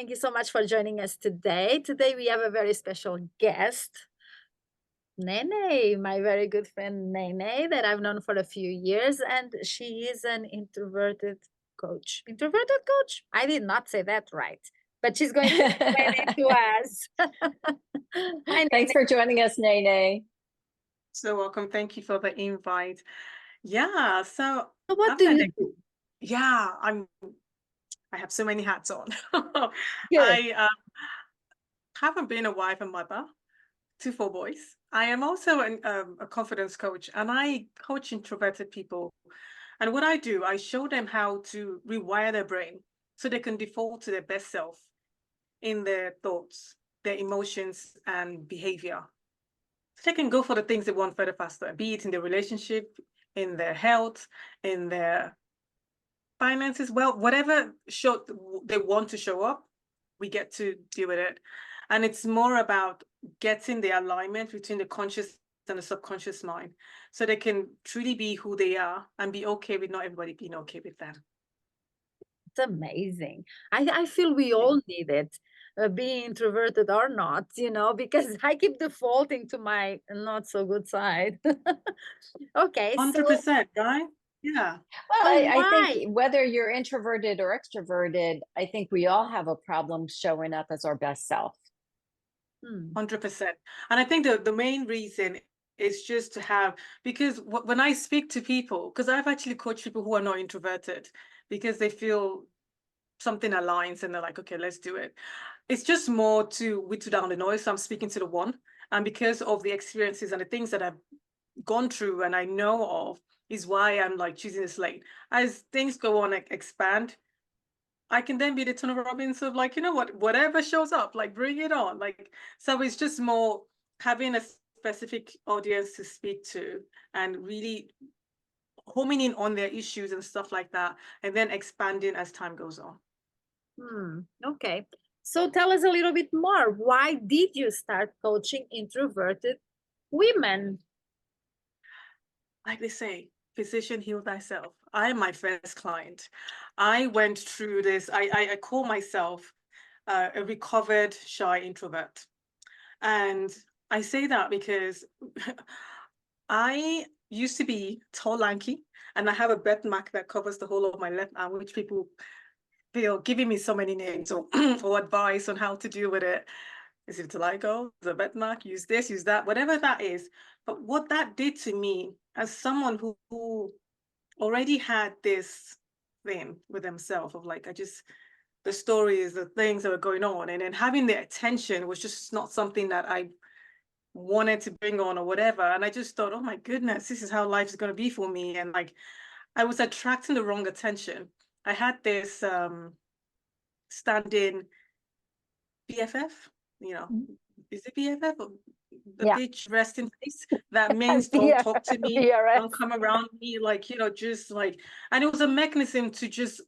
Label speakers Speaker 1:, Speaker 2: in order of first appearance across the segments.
Speaker 1: Thank you so much for joining us today. Today we have a very special guest, Nene, my very good friend Nene, that I've known for a few years, and she is an introverted coach. Introverted coach? I did not say that right, but she's going to explain it to us. Hi,
Speaker 2: Thanks
Speaker 1: Nene.
Speaker 2: for joining us, Nene.
Speaker 3: So welcome. Thank you for the invite. Yeah, so
Speaker 1: So what
Speaker 3: I've
Speaker 1: do
Speaker 3: had
Speaker 1: you
Speaker 3: a,
Speaker 1: do?
Speaker 3: yeah, I have so many hats on.
Speaker 1: Good.
Speaker 3: I haven't been a wife and mother to four boys. I am also a confidence coach, and I coach introverted people. And what I do, I show them how to rewire their brain so they can default to their best self in their thoughts, their emotions, and behavior. So they can go for the things they want further faster, be it in their relationship, in their health, in their finances, well, whatever they want to show up, we get to deal with it. And it's more about getting the alignment between the conscious and the subconscious mind so they can truly be who they are and be okay with not everybody being okay with that.
Speaker 1: It's amazing. I feel we all need it, being introverted or not, because I keep defaulting to my not so good side. Okay, so
Speaker 3: 100%, right? Yeah.
Speaker 2: Well,
Speaker 1: so
Speaker 2: I think
Speaker 1: why?
Speaker 2: whether you're introverted or extroverted, I think we all have a problem showing up as our best self.
Speaker 3: 100%. And I think the main reason is just to have, because when I speak to people, because I've actually coached people who are not introverted because they feel something aligns and they're like, okay, let's do it. It's just more to whittle down the noise. So I'm speaking to the one. And because of the experiences and the things that I've gone through and I know of, is why I'm like choosing this lane. As things go on, expand, I can then be the Tony Robbins of like, you know what, whatever shows up, like bring it on. Like, so it's just more having a specific audience to speak to and really homing in on their issues and stuff like that, and then expanding as time goes on.
Speaker 1: Okay. So tell us a little bit more. Why did you start coaching introverted women?
Speaker 3: Like they say, physician, heal thyself. I am my first client. I went through this. I call myself a recovered shy introvert. And I say that because I used to be tall, lanky, and I have a birthmark that covers the whole of my left arm, which people feel giving me so many names or, or advice on how to deal with it. Is it vitiligo? The birthmark? Use this, use that, whatever that is. But what that did to me as someone who already had this thing with themselves of like, the stories, the things that were going on, and then having the attention was just not something that I wanted to bring on or whatever. And I just thought, oh my goodness, this is how life is going to be for me. And like, I was attracting the wrong attention. I had this stand-in BFF, is it BFF? Or the
Speaker 2: Yeah.
Speaker 3: bitch rest in peace. That means don't talk to me,
Speaker 1: BRS.
Speaker 3: don't come around me, like, just like, and it was a mechanism to just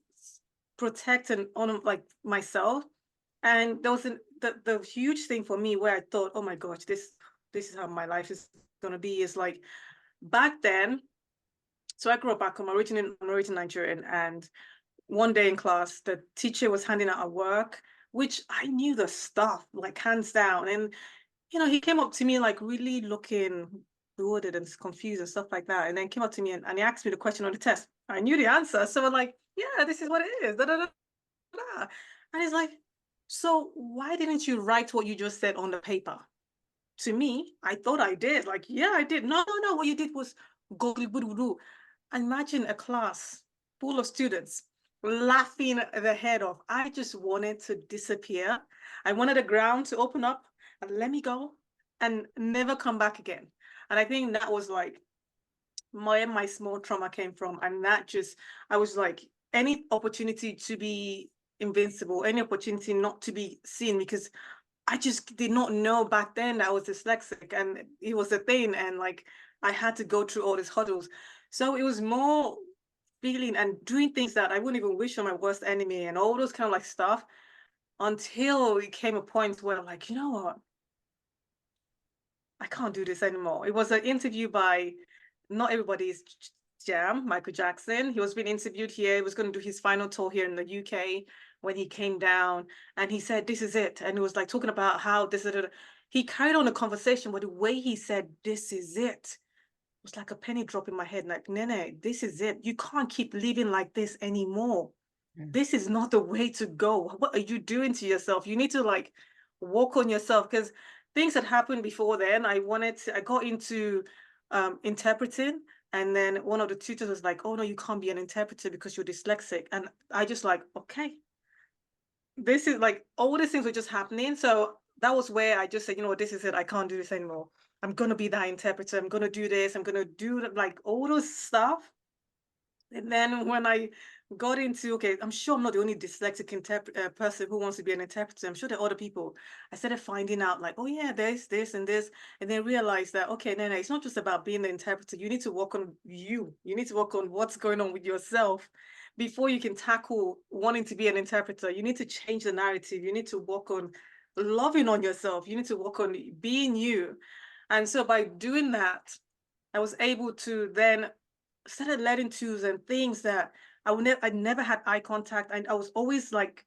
Speaker 3: protect and honor like myself. And there was the huge thing for me where I thought, oh my gosh, this is how my life is gonna be, is like back then. So I grew up back home, I'm originally Nigerian, and one day in class, the teacher was handing out a work, which I knew the stuff, like hands down. And, he came up to me like really looking bewildered and confused and stuff like that. And then came up to me and he asked me the question on the test. I knew the answer. So I'm like, yeah, this is what it is. Da, da, da, da. And he's like, so why didn't you write what you just said on the paper? To me, I thought I did. Like, yeah, I did. No, no, no. What you did was go. Imagine a class full of students laughing their head off. I just wanted to disappear. I wanted the ground to open up and let me go and never come back again. And I think that was like my small trauma came from. And that just, I was like, any opportunity to be invincible, any opportunity not to be seen, because I just did not know back then that I was dyslexic and it was a thing. And like, I had to go through all these hurdles. So it was more feeling and doing things that I wouldn't even wish on my worst enemy and all those kind of like stuff, until it came a point where I'm like, you know what? I can't do this anymore. It was an interview by, not everybody is Jam, Michael Jackson. He was being interviewed here. He was going to do his final tour here in the UK when he came down, and he said, "This is it." And he was like talking about how this is it. He carried on the conversation, but the way he said, "This is it," was like a penny drop in my head. Like, Nene, this is it. You can't keep living like this anymore. This is not the way to go. What are you doing to yourself? You need to like work on yourself, because things had happened before then. I got into interpreting, and then one of the tutors was like, "Oh no, you can't be an interpreter because you're dyslexic." And I just like, okay, this is like all these things were just happening. So that was where I just said, you know what, this is it. I can't do this anymore. I'm gonna be that interpreter. I'm gonna do this. I'm gonna do like all those stuff. And then when I got into, okay, I'm sure I'm not the only dyslexic person who wants to be an interpreter. I'm sure there are other people. I started finding out like, oh yeah, there's this and this. And then realized that, okay, no, it's not just about being the interpreter. You need to work on you. You need to work on what's going on with yourself before you can tackle wanting to be an interpreter. You need to change the narrative. You need to work on loving on yourself. You need to work on being you. And so by doing that, I was able to then started letting twos and things that I never had eye contact, and I was always like,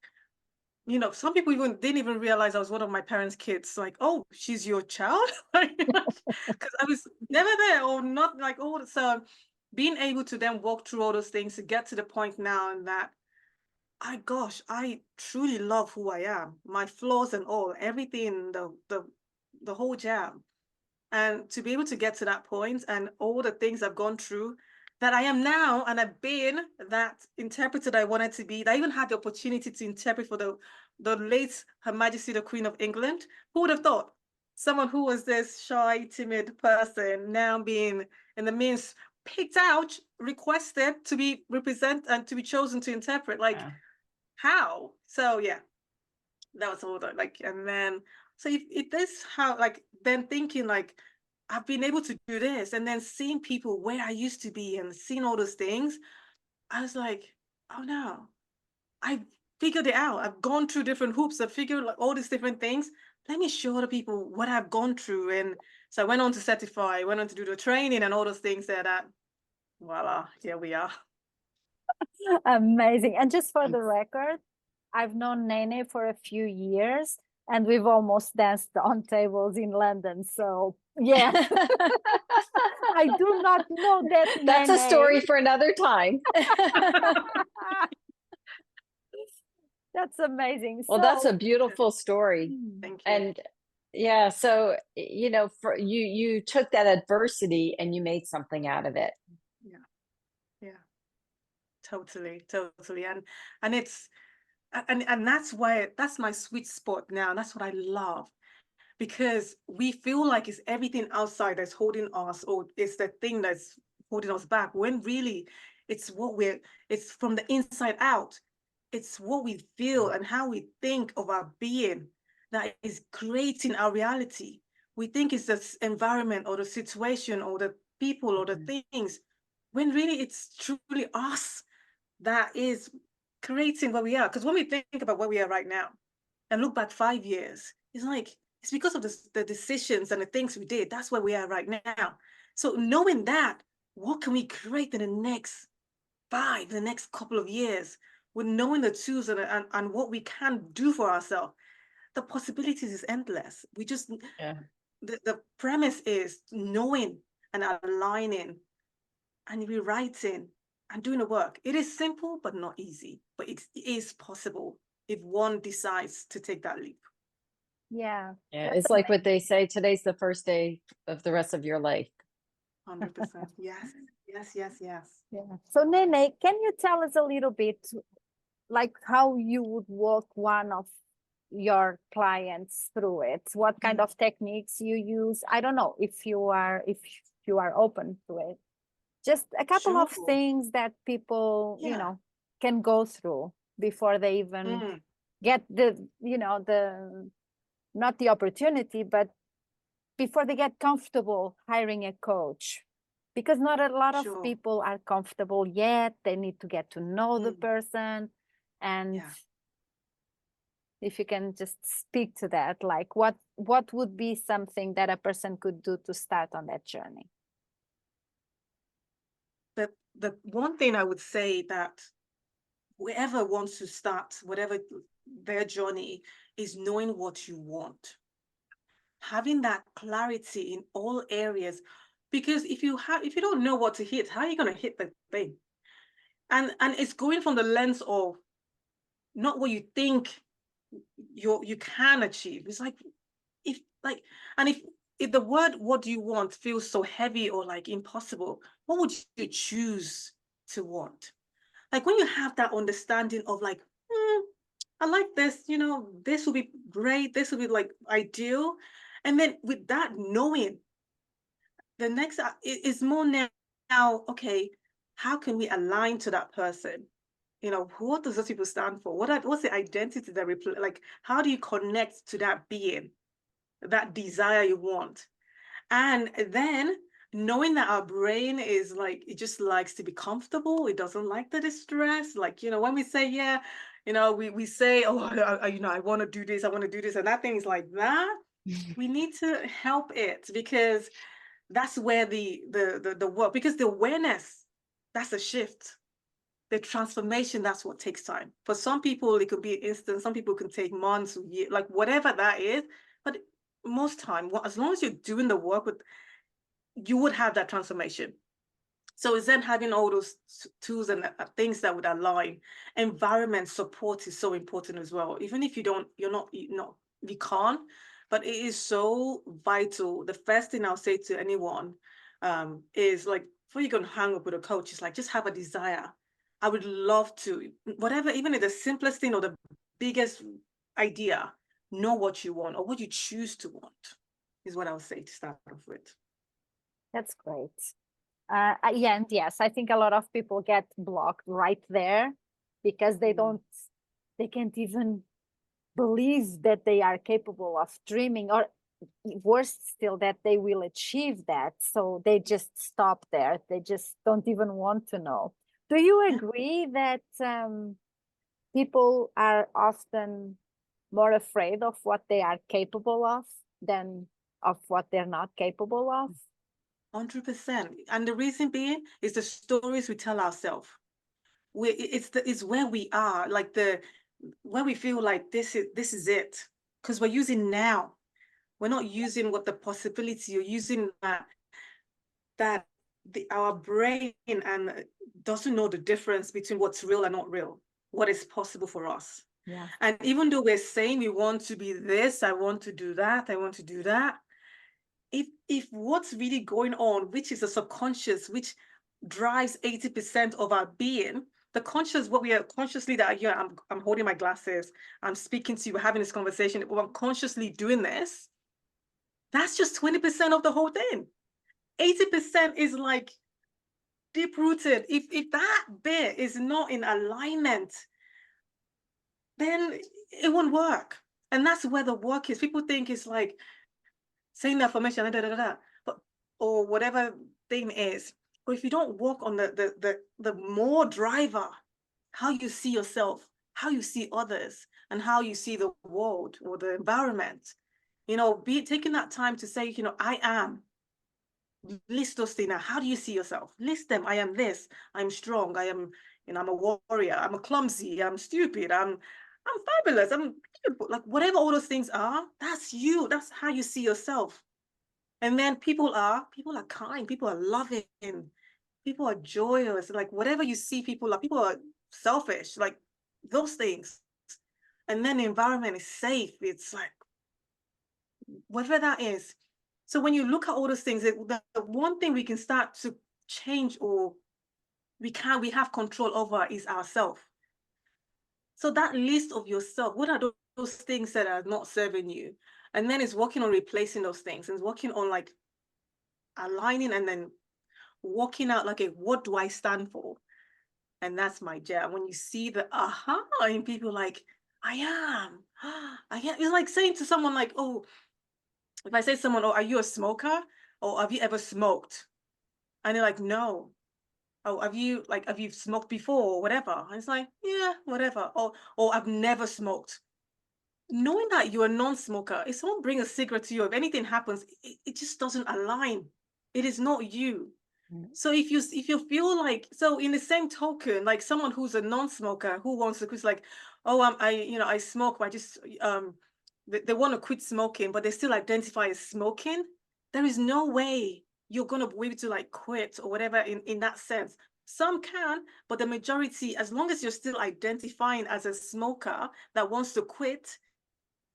Speaker 3: you know, some people even didn't even realize I was one of my parents' kids. Like, oh, she's your child, because I was never there or not like, oh, so being able to then walk through all those things to get to the point now, and that I truly love who I am, my flaws and all, everything, the whole jam. And to be able to get to that point and all the things I've gone through, that I am now, and I've been that interpreter that I wanted to be, that I even had the opportunity to interpret for the late Her Majesty the Queen of England. Who would have thought? Someone who was this shy, timid person now being in the midst, picked out, requested to be represent and to be chosen to interpret. Like, how? So yeah, that was all that, like, and then so if this how, like, then thinking like I've been able to do this, and then seeing people where I used to be and seeing all those things, I was like, oh no, I figured it out. I've gone through different hoops. I figured like all these different things. Let me show the people what I've gone through. And so I went on to certify, went on to do the training and all those things there, that voila, here we are.
Speaker 1: Amazing. And just for the record, I've known Nene for a few years, and we've almost danced on tables in London. So yeah, I do not know that
Speaker 2: That's a
Speaker 1: Nene.
Speaker 2: story for another time.
Speaker 1: That's amazing.
Speaker 2: Well, that's a beautiful story.
Speaker 3: Thank you.
Speaker 2: And yeah, so you know, for you took that adversity and you made something out of it.
Speaker 3: Yeah, totally. And it's and that's why that's my sweet spot now. And that's what I love, because we feel like it's everything outside that's holding us, or it's the thing that's holding us back, when really it's it's from the inside out. It's what we feel and how we think of our being that is creating our reality. We think it's the environment or the situation or the people or the things, when really it's truly us that is creating where we are. Because when we think about where we are right now and look back 5 years, it's like, it's because of the decisions and the things we did. That's where we are right now. So knowing that, what can we create in the next the next couple of years, with knowing the tools and what we can do for ourselves? The possibilities is endless. We just, the premise is knowing and aligning and rewriting and doing the work. It is simple, but not easy, but it is possible if one decides to take that leap.
Speaker 1: Yeah.
Speaker 2: Yeah, it's like what they say, today's the first day of the rest of your life.
Speaker 3: 100%. Yes. Yeah.
Speaker 1: So Nene, can you tell us a little bit like how you would walk one of your clients through it? What kind of techniques you use? I don't know if you are open to it. Just a couple of
Speaker 3: Sure.
Speaker 1: things that people, you know, can go through before they even get the not the opportunity, but before they get comfortable hiring a coach. Because not a lot of people are comfortable yet. They need to get to know the person. And if you can just speak to that, like what would be something that a person could do to start on that journey?
Speaker 3: the one thing I would say that whoever wants to start whatever their journey is knowing what you want, having that clarity in all areas. Because if you don't know what to hit, how are you going to hit the thing? And it's going from the lens of not what you think you can achieve. It's like, if like, and if the word "what do you want" feels so heavy or like impossible, what would you choose to want? Like when you have that understanding of like, I like this, this will be great, this will be like ideal. And then with that knowing, the next is more now, okay, how can we align to that person? What does those people stand for? What's the identity that like, how do you connect to that being, that desire you want? And then knowing that our brain is like, it just likes to be comfortable. It doesn't like the distress. Like, when we say, yeah, we say, oh, I want to do this, I want to do this. And that thing is like that. We need to help it, because that's where the work, because the awareness, that's a shift. The transformation, that's what takes time. For some people, it could be instant. Some people can take months, years, like whatever that is. But most time, as long as you're doing the work, you would have that transformation. So it's then having all those tools and things that would align. Environment support is so important as well. Even if you can't, but it is so vital. The first thing I'll say to anyone is like, before you go and hang up with a coach, it's like, just have a desire. I would love to, whatever, even if the simplest thing or the biggest idea, know what you want or what you choose to want, is what I would say to start off with.
Speaker 1: That's great. Yeah, and yes, I think a lot of people get blocked right there because they can't even believe that they are capable of dreaming, or worse still, that they will achieve that. So they just stop there. They just don't even want to know. Do you agree that people are often more afraid of what they are capable of than of what they're not capable of?
Speaker 3: 100%. And the reason being is the stories we tell ourselves. It's where we are, like where we feel like this is it, because we're using now. We're not using what the possibility. You're using that our brain and doesn't know the difference between what's real and not real, what is possible for us.
Speaker 1: Yeah.
Speaker 3: And even though we're saying we want to be this, I want to do that, I want to do that, if what's really going on, which is the subconscious, which drives 80% of our being, the conscious, what we are consciously that, I'm holding my glasses, I'm speaking to you, we're having this conversation, I'm consciously doing this, that's just 20% of the whole thing. 80% is like deep rooted. If that bit is not in alignment, then it won't work. And that's where the work is. People think it's like saying the affirmation, but or whatever thing is. But if you don't work on the more driver, how you see yourself, how you see others, and how you see the world or the environment, be taking that time to say, I am. List those things. Now, how do you see yourself? List them. I am this. I'm strong. I am, I'm a warrior. I'm a clumsy. I'm stupid. I'm fabulous. I'm beautiful. Like whatever all those things are, that's you. That's how you see yourself. And then people are kind. People are loving. People are joyous. Like whatever you see, people are selfish. Like those things. And then the environment is safe. It's like whatever that is. So when you look at all those things, the one thing we can start to change, or we have control over, is ourselves. So that list of yourself, what are those things that are not serving you? And then it's working on replacing those things, and working on like aligning, and then working out like, what do I stand for? And that's my jam. When you see the aha in people, like, I am. It's like saying to someone like, oh, if I say to someone, oh, are you a smoker? Or have you ever smoked? And they're like, no. Oh, have you smoked before or whatever? And it's like, yeah, whatever. Or I've never smoked. Knowing that you're a non-smoker, if someone brings a cigarette to you, if anything happens, it just doesn't align. It is not you. So if you feel like, so in the same token, like someone who's a non-smoker who wants to quit, like, oh, I smoke, but I just they want to quit smoking, but they still identify as smoking. There is no way you're gonna be able to like quit or whatever in that sense. Some can, but the majority, as long as you're still identifying as a smoker that wants to quit,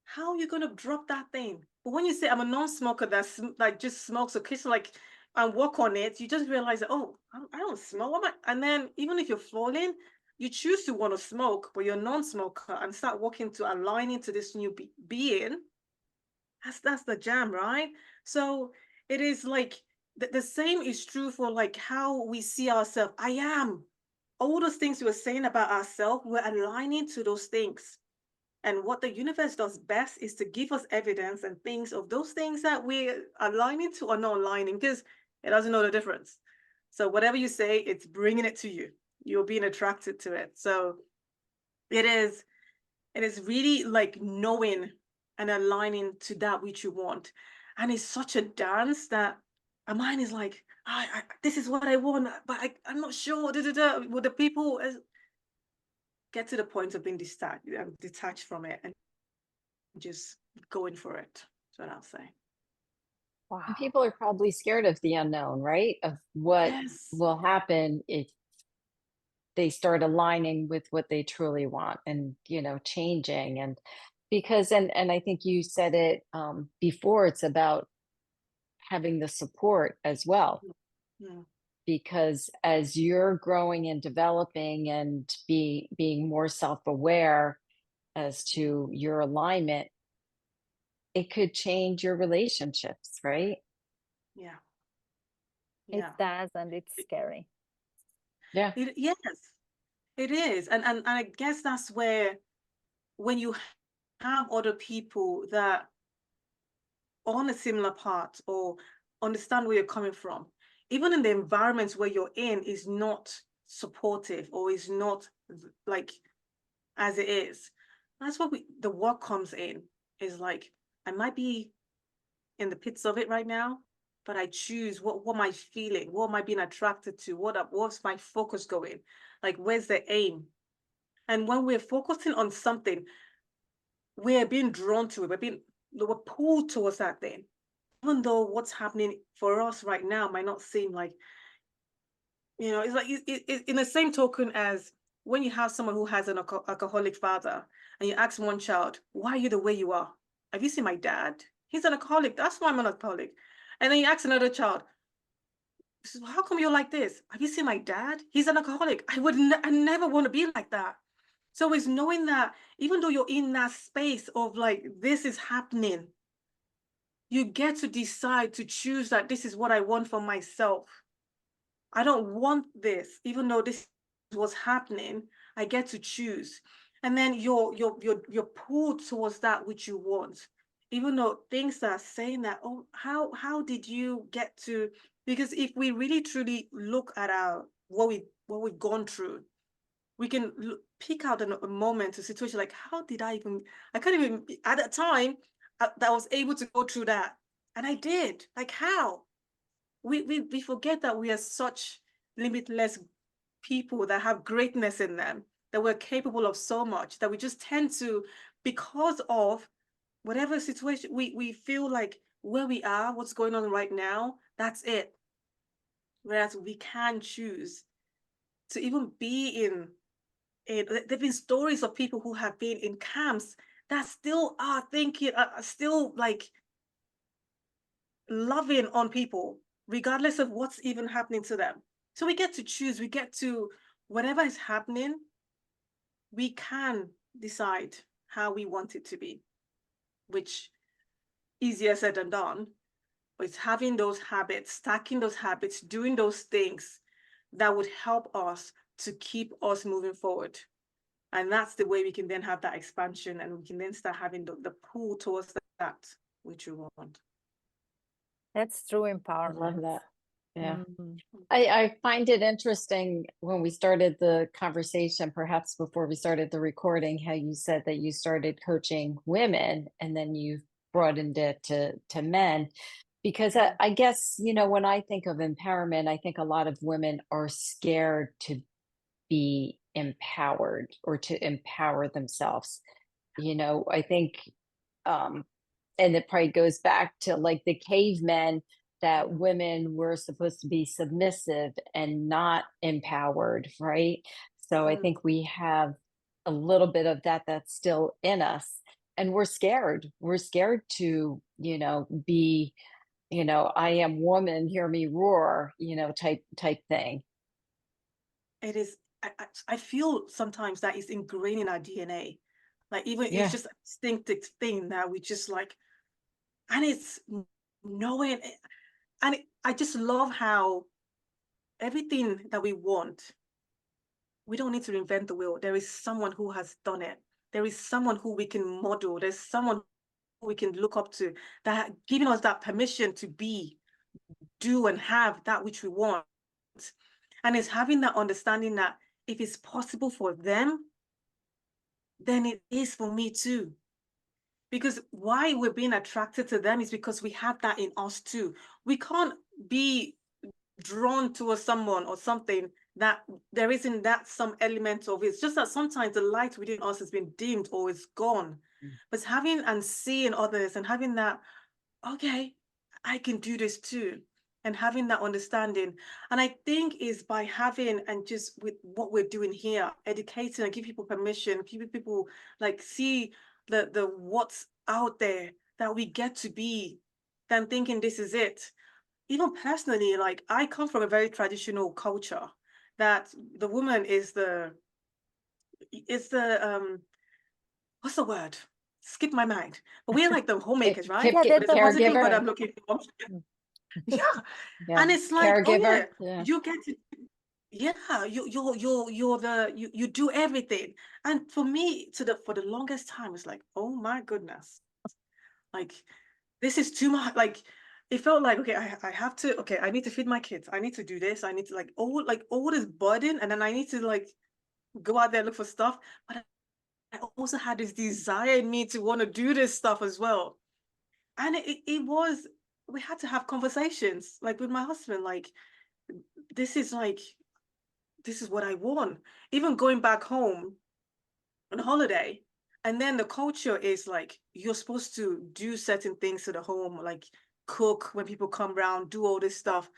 Speaker 3: how are you going to drop that thing? But when you say I'm a non-smoker that's like just smokes occasionally, like and work on it, you just realize that, oh, I don't smoke. And then even if you're falling, you choose to want to smoke, but you're a non-smoker and start working to align into this new being. That's the jam, right? So it is like the same is true for like how we see ourselves. I am. All those things we were saying about ourselves, we're aligning to those things. And what the universe does best is to give us evidence and things of those things that we're aligning to or not aligning, because it doesn't know the difference. So whatever you say, it's bringing it to you. You're being attracted to it. So it is really like knowing and aligning to that which you want. And it's such a dance that our mind is like, this is what I want, but I'm not sure. Da, da, da. Well, the people get to the point of being detached from it and just going for it. That's what I'll say.
Speaker 1: Wow.
Speaker 2: And people are probably scared of the unknown, right? Of what
Speaker 3: Yes.
Speaker 2: will happen if they start aligning with what they truly want and, changing. And because, and I think you said it before, it's about having the support as well.
Speaker 3: Yeah.
Speaker 2: Because as you're growing and developing and being more self-aware as to your alignment, it could change your relationships, right?
Speaker 3: Yeah.
Speaker 1: It
Speaker 3: Yeah.
Speaker 1: does, and it's scary.
Speaker 2: Yeah.
Speaker 3: Yes, it is. And I guess that's where when you have other people that are on a similar path or understand where you're coming from, even in the environments where you're in is not supportive or is not like as it is. That's what the work comes in, is like, I might be in the pits of it right now, but I choose what am I feeling? What am I being attracted to? What's my focus going? Like, where's the aim? And when we're focusing on something, we're being drawn to it. We're pulled towards that thing. Even though what's happening for us right now might not seem like, it's like in the same token as when you have someone who has an alcoholic father and you ask one child, why are you the way you are? Have you seen my dad? He's an alcoholic. That's why I'm an alcoholic. And then you ask another child, how come you're like this? Have you seen my dad? He's an alcoholic. I never want to be like that. So it's knowing that even though you're in that space of like, this is happening, you get to decide to choose that this is what I want for myself. I don't want this, even though this is what's happening. I get to choose, and then you're pulled towards that which you want, even though things are saying that. Oh, how did you get to? Because if we really truly look at our what we've gone through, we can pick out a moment, a situation like, how did I even? I can't even at that time that I was able to go through that, and I did. Like how? We forget that we are such limitless people that have greatness in them, that we're capable of so much, that we just tend to, because of whatever situation we feel like where we are, what's going on right now, that's it. Whereas we can choose to even be in there've been stories of people who have been in camps that still are thinking, still like loving on people, regardless of what's even happening to them. So we get to choose, we get to, whatever is happening, we can decide how we want it to be, which easier said than done. But it's having those habits, stacking those habits, doing those things that would help us to keep us moving forward. And that's the way we can then have that expansion, and we can then start having the pull towards that which we want.
Speaker 1: That's true
Speaker 2: I
Speaker 1: empowerment.
Speaker 2: love that. Yeah.
Speaker 1: Mhm.
Speaker 2: I find it interesting when we started the conversation, perhaps before we started the recording, how you said that you started coaching women and then you broadened it to men. Because I guess, when I think of empowerment, I think a lot of women are scared to be empowered or to empower themselves. I think, um, and it probably goes back to like the cavemen, that women were supposed to be submissive and not empowered, right? So I
Speaker 3: Mm.
Speaker 2: think we have a little bit of that that's still in us. And we're scared. We're scared to, be, I am woman, hear me roar, type thing.
Speaker 3: It is. I feel sometimes that is ingrained in our DNA. Like even it's
Speaker 2: Yeah.
Speaker 3: just an instinctive thing that we just like, and it's knowing. And I just love how everything that we want, we don't need to reinvent the wheel. There is someone who has done it. There is someone who we can model. There's someone who we can look up to, that giving us that permission to be, do, and have that which we want. And it's having that understanding that if it's possible for them, then it is for me too. Because why we're being attracted to them is because we have that in us too. We can't be drawn towards someone or something that there isn't that some element of it. It's just that sometimes the light within us has been dimmed or is gone. But having and seeing others and having that, okay, I can do this too. And having that understanding. And I think is by having and just with what we're doing here, educating and give people permission, give people like see the what's out there that we get to be, than thinking this is it. Even personally, like I come from a very traditional culture that the woman is the what's the word? Skip my mind. But we're like the homemakers, right?
Speaker 1: Yeah,
Speaker 3: But it's the positive word
Speaker 2: Caregiver.
Speaker 3: I'm looking for. Yeah.
Speaker 2: Yeah.
Speaker 3: And it's like, oh yeah,
Speaker 2: Caregiver. Yeah.
Speaker 3: you get to, yeah, you're the you do everything. And for me, for the longest time, it's like, oh my goodness, like this is too much. Like it felt like, okay, I have to, okay, I need to feed my kids. I need to do this. I need to like all this burden, and then I need to like go out there and look for stuff. But I also had this desire in me to want to do this stuff as well. And it was, we had to have conversations like with my husband, like this is like, this is what I want. Even going back home on holiday, and then the culture is like you're supposed to do certain things to the home, like cook when people come around, do all this stuff.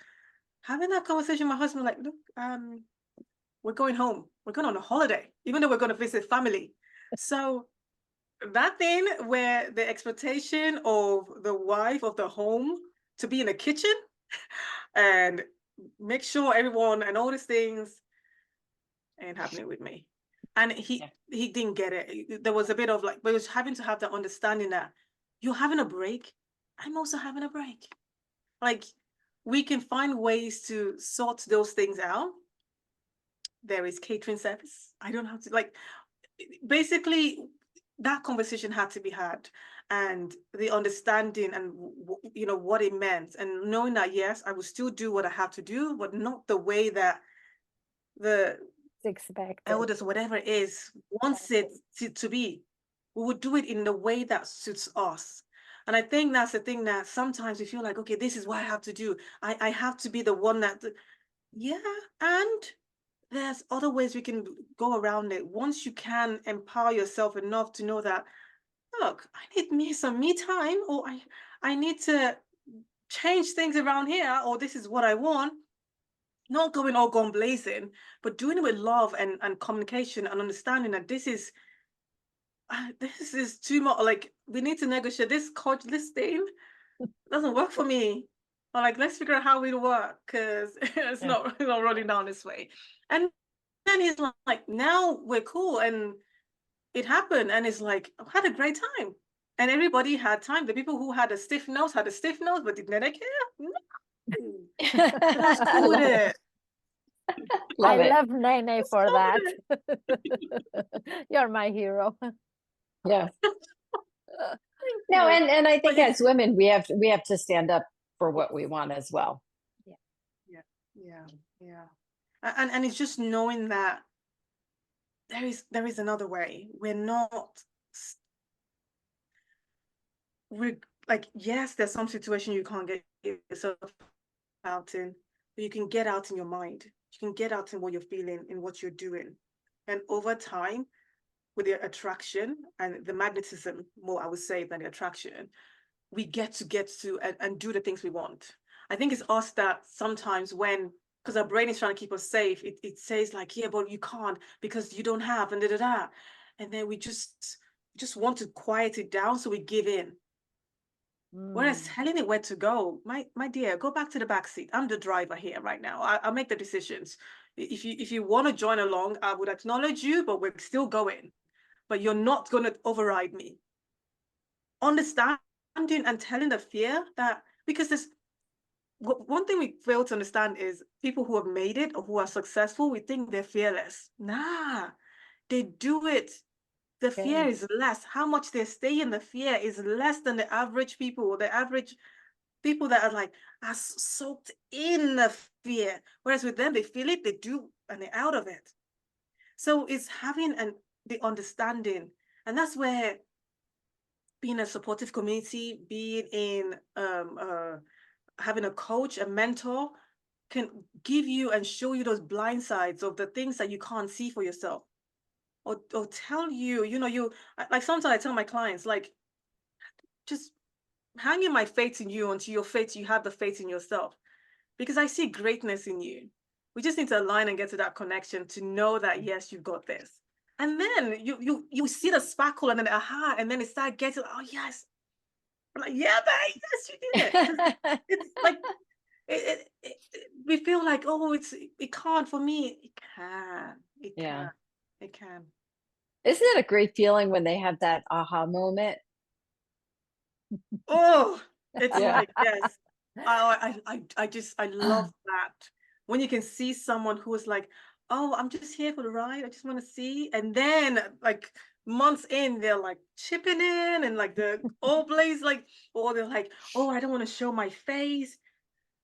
Speaker 3: Having that conversation with my husband, like, look, we're going home. We're going on a holiday, even though we're going to visit family. So that thing where the expectation of the wife of the home to be in the kitchen and make sure everyone and all these things ain't happening with me. And
Speaker 2: Yeah.
Speaker 3: he didn't get it. There was a bit of like, but it was having to have that understanding that you're having a break. I'm also having a break. Like we can find ways to sort those things out. There is catering service. I don't have to like basically that conversation had to be had, and the understanding and what it meant, and knowing that yes, I will still do what I have to do, but not the way that the
Speaker 1: It's expected.
Speaker 3: elders, whatever it is, wants it to be. We would do it in the way that suits us. And I think that's the thing, that sometimes we feel like, okay, this is what I have to do. I have to be the one that, yeah, and there's other ways we can go around it. Once you can empower yourself enough to know that, look, I need me some me time, or I need to change things around here, or this is what I want. Not going all gone blazing, but doing it with love and communication and understanding that this is too much. Like we need to negotiate this culture. This thing doesn't work for me. Or like let's figure out how it'll work, because it's
Speaker 2: Yeah.
Speaker 3: not rolling down this way. And then he's like, now we're cool, and it happened, and it's like I had a great time, and everybody had time. The people who had a stiff nose had a stiff nose, but did Nene care? No. I was cool with
Speaker 2: Love it.
Speaker 3: it.
Speaker 2: Love
Speaker 1: I
Speaker 2: it.
Speaker 1: love Nene
Speaker 3: Was
Speaker 1: for
Speaker 3: cool
Speaker 1: that.
Speaker 3: with it.
Speaker 1: You're my hero.
Speaker 2: Yeah.
Speaker 3: Thank
Speaker 2: No,
Speaker 3: you.
Speaker 2: and I
Speaker 3: But
Speaker 2: think as women we have to stand up for what we want as well.
Speaker 1: Yeah.
Speaker 3: yeah, yeah, yeah. And it's just knowing that there is another way. We're not like, yes, there's some situation you can't get yourself out in, but you can get out in your mind. You can get out in what you're feeling, in what you're doing. And over time, with the attraction and the magnetism, more I would say than the attraction, we get to and do the things we want. I think it's us that sometimes when, because our brain is trying to keep us safe, it says like, yeah, but you can't because you don't have and da da da. And then we just want to quiet it down, so we give in. Whereas telling it where to go, my dear, go back to the back seat. I'm the driver here right now. I'll make the decisions. If you want to join along, I would acknowledge you, but we're still going. But you're not going to override me. Understanding and telling the fear that, because there's one thing we fail to understand is people who have made it or who are successful, we think they're fearless. Nah, they do it. The fear
Speaker 1: Okay.
Speaker 3: is less. How much they stay in the fear is less than the average people, or the average people that are like are soaked in the fear. Whereas with them, they feel it, they do, and they're out of it. So it's having the understanding, and that's where being a supportive community, being in having a coach, a mentor, can give you and show you those blind sides of the things that you can't see for yourself, or tell you, you like sometimes I tell my clients, like, just hanging my faith in you until you have the faith in yourself, because I see greatness in you. We just need to align and get to that connection to know that yes, you've got this. And then you see the sparkle and then aha, and then it start getting, oh yes. I'm like, yeah, babe, yes, you did it. 'Cause it's like we feel like, oh, it can't for me. It can. It
Speaker 2: Yeah.
Speaker 3: can. It can.
Speaker 2: Isn't it a great feeling when they have that aha moment?
Speaker 3: Oh, it's
Speaker 2: Yeah.
Speaker 3: like, yes. I love that. When you can see someone who is like, oh, I'm just here for the ride. I just want to see. And then like months in, they're like chipping in and like the old blaze, like, or they're like, oh, I don't want to show my face.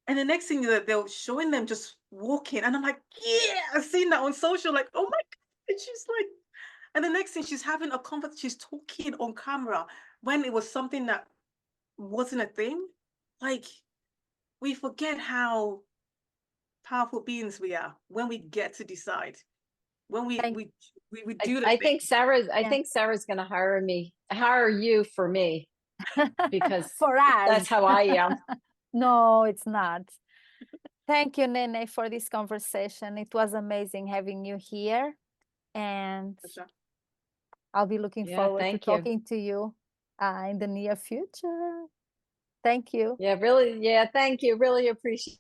Speaker 3: And the next thing that they're showing them just walking. And I'm like, yeah, I've seen that on social, like, oh my God. And she's like, and the next thing she's having a conversation, she's talking on camera when it was something that wasn't a thing. Like, we forget how powerful beings we are when we get to decide, when we
Speaker 1: Thank
Speaker 3: we we do the
Speaker 2: I
Speaker 3: thing.
Speaker 1: Yeah.
Speaker 2: think Sarah's gonna hire you for me, because
Speaker 1: For
Speaker 2: that's
Speaker 1: us.
Speaker 2: how I am.
Speaker 1: No, it's not. Thank you, Nene, for this conversation. It was amazing having you here, and I'll be looking
Speaker 2: Yeah,
Speaker 1: forward to
Speaker 2: thank you.
Speaker 1: talking to you in the near future. Thank you.
Speaker 2: Yeah, really. Yeah, thank you. Really appreciate